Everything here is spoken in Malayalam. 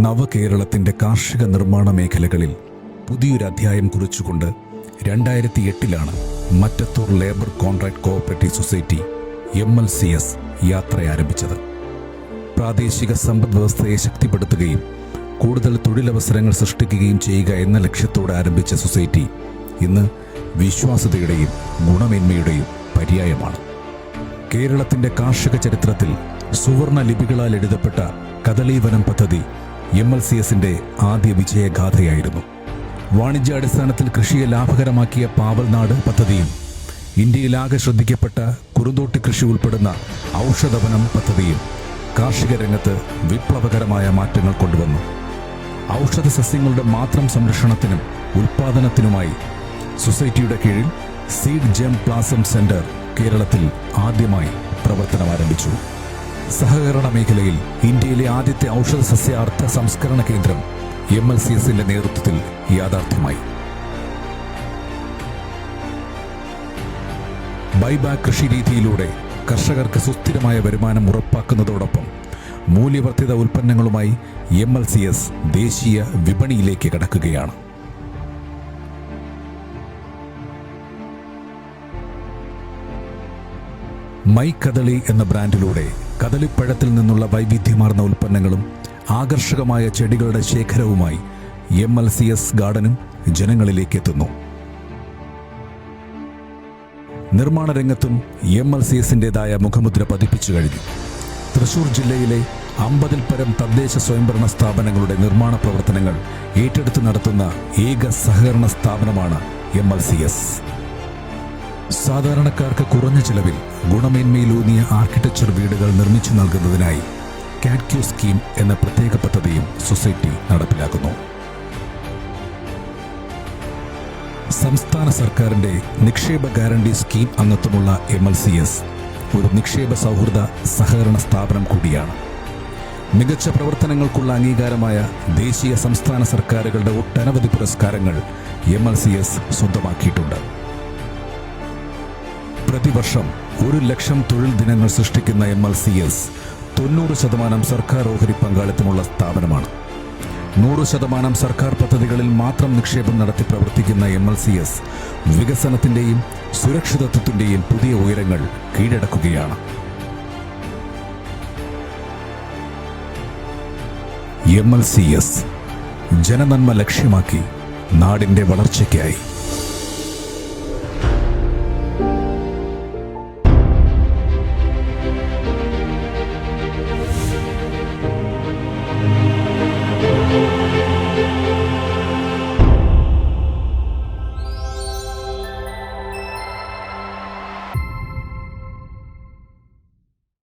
നവകേരളത്തിൻ്റെ കാർഷിക നിർമ്മാണ മേഖലകളിൽ പുതിയൊരു അധ്യായം കുറിച്ചുകൊണ്ട് 2008 Mattathur labour contract cooperative society MLCS യാത്ര ആരംഭിച്ചത്. പ്രാദേശിക സമ്പദ് വ്യവസ്ഥയെ ശക്തിപ്പെടുത്തുകയും കൂടുതൽ തൊഴിലവസരങ്ങൾ സൃഷ്ടിക്കുകയും ചെയ്യുക എന്ന ലക്ഷ്യത്തോടെ ആരംഭിച്ച സൊസൈറ്റി ഇന്ന് വിശ്വാസ്യതയുടെയും ഗുണമേന്മയുടെയും പര്യായമാണ്. കേരളത്തിൻ്റെ കാർഷിക ചരിത്രത്തിൽ സുവർണ ലിപികളാൽ എഴുതപ്പെട്ട കദളീവനം പദ്ധതി MLCSന്റെ ആദ്യ വിജയഗാഥയായിരുന്നു. വാണിജ്യാടിസ്ഥാനത്തിൽ കൃഷിയെ ലാഭകരമാക്കിയ പാവൽനാട് പദ്ധതിയും ഇന്ത്യയിലാകെ ശ്രദ്ധിക്കപ്പെട്ട കുറുന്തോട്ടി കൃഷി ഉൾപ്പെടുന്ന ഔഷധവനം പദ്ധതിയും കാർഷിക രംഗത്ത് വിപ്ലവകരമായ മാറ്റങ്ങൾ കൊണ്ടുവന്നു. ഔഷധ സസ്യങ്ങളുടെ മാത്രം സംരക്ഷണത്തിനും ഉൽപാദനത്തിനുമായി സൊസൈറ്റിയുടെ കീഴിൽ സീഡ് ജെം പ്ലാസം സെന്റർ കേരളത്തിൽ ആദ്യമായി പ്രവർത്തനം ആരംഭിച്ചു. സഹകരണ മേഖലയിൽ ഇന്ത്യയിലെ ആദ്യത്തെ ഔഷധ സസ്യാർത്ഥ സംസ്കരണ കേന്ദ്രം MLCSന്റെ നേതൃത്വത്തിൽ യാഥാർത്ഥ്യമായി. ബൈബാക്ക് കൃഷി രീതിയിലൂടെ കർഷകർക്ക് സുസ്ഥിരമായ വരുമാനം ഉറപ്പാക്കുന്നതോടൊപ്പം മൂല്യവർദ്ധിത ഉൽപ്പന്നങ്ങളുമായി MLCS ദേശീയ വിപണിയിലേക്ക് കടക്കുകയാണ്. മൈ കദളി എന്ന ബ്രാൻഡിലൂടെ കദളിപ്പഴത്തിൽ നിന്നുള്ള വൈവിധ്യമാർന്ന ഉൽപ്പന്നങ്ങളും ആകർഷകമായ ചെടികളുടെ ശേഖരവുമായി MLCS ഗാർഡനും ജനങ്ങളിലേക്ക് എത്തുന്നു. നിർമ്മാണ രംഗത്തും MLCSന്റേതായ മുഖമുദ്ര പതിപ്പിച്ചു കഴിഞ്ഞു. തൃശൂർ ജില്ലയിലെ 50-ൽ പരം തദ്ദേശ സ്വയംഭരണ സ്ഥാപനങ്ങളുടെ നിർമ്മാണ പ്രവർത്തനങ്ങൾ ഏറ്റെടുത്ത് നടത്തുന്ന ഏക സഹകരണ സ്ഥാപനമാണ് MLCS. സാധാരണക്കാർക്ക് കുറഞ്ഞ ചിലവിൽ ഗുണമേന്മയിലൂന്നിയ ആർക്കിടെക്ചർ വീടുകൾ നിർമ്മിച്ചു നൽകുന്നതിനായി കാറ്റ്ക്യൂ സ്കീം എന്ന പ്രത്യേക പദ്ധതിയും സൊസൈറ്റി നടപ്പിലാക്കുന്നു. സംസ്ഥാന സർക്കാരിന്റെ നിക്ഷേപ ഗ്യാരണ്ടി സ്കീം അംഗത്വമുള്ള MLCS ഒരു നിക്ഷേപ സൗഹൃദ സഹകരണ സ്ഥാപനം കൂടിയാണ്. മികച്ച പ്രവർത്തനങ്ങൾക്കുള്ള അംഗീകാരമായ ദേശീയ സംസ്ഥാന സർക്കാരുകളുടെ ഒട്ടനവധി പുരസ്കാരങ്ങൾ MLCS സ്വന്തമാക്കിയിട്ടുണ്ട്. പ്രതിവർഷം 1 ലക്ഷം തൊഴിൽ ദിനങ്ങൾ സൃഷ്ടിക്കുന്ന MLCS 90% സർക്കാർ ഓഹരി പങ്കാളിത്തമുള്ള സ്ഥാപനമാണ്. 100% സർക്കാർ പദ്ധതികളിൽ മാത്രം നിക്ഷേപം നടത്തി പ്രവർത്തിക്കുന്ന MLCS വികസനത്തിന്റെയും സുരക്ഷിതത്വത്തിന്റെയും പുതിയ ഉയരങ്ങൾ കീഴടക്കുകയാണ്. MLCS ജനനന്മ ലക്ഷ്യമാക്കി നാടിന്റെ വളർച്ചയ്ക്കായി.